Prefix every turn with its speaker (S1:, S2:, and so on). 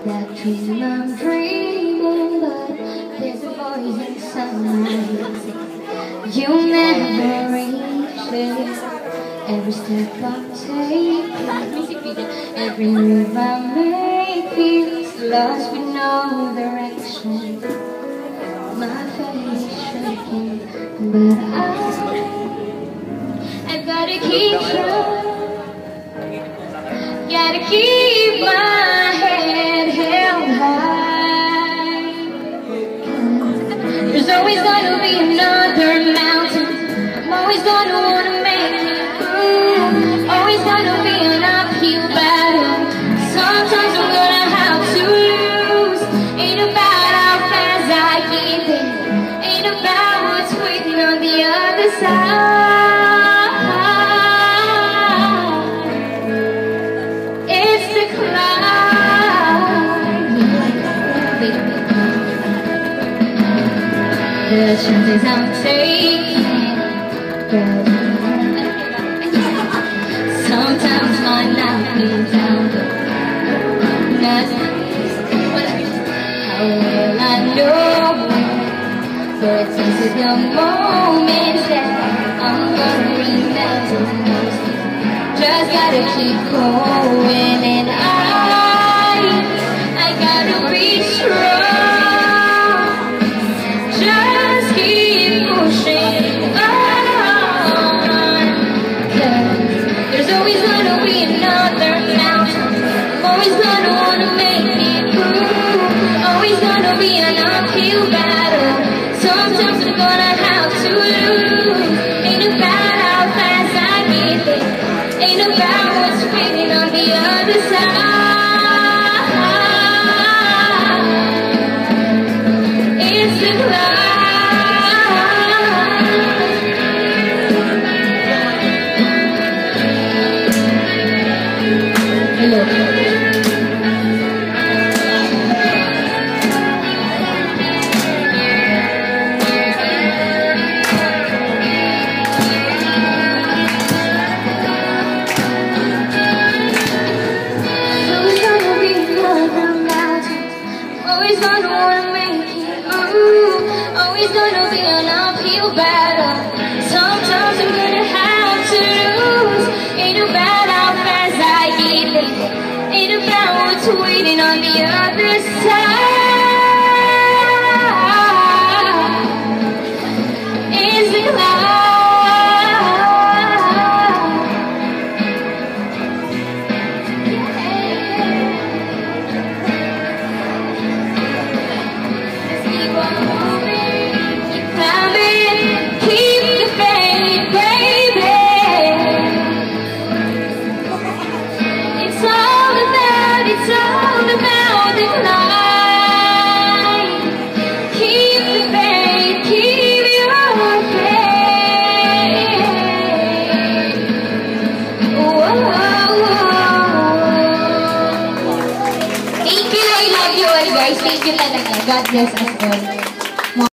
S1: That dream I'm dreaming, but there's a voice inside my head. You never reach it. Every step I take, every move I make feels lost with no direction. My face is shaking, but I've gotta keep trying. Gotta keep my head held high. There's always gonna be another mountain. I'm always gonna wanna make it through. Always gonna be an uphill battle. Sometimes I'm gonna have to lose. Ain't about how fast I get there. Ain't about what's waiting on the other side. The chances I'm taking, sometimes might knock me down, but how will I know? But this is the moment that I'm gonna remember most. Just gotta keep going, and I gotta be strong. Be an uphill battle. Sometimes I'm gonna have to lose. Ain't about how fast I get there. Ain't about what's waiting on the other side. It's the climb. Hello. Always gonna wanna make it move. Always gonna be an uphill battle. Sometimes I'm gonna have to lose. Ain't about how fast I get there. Ain't about what's waiting on the other side. It's the cloud. Thank you talaga. God bless us all.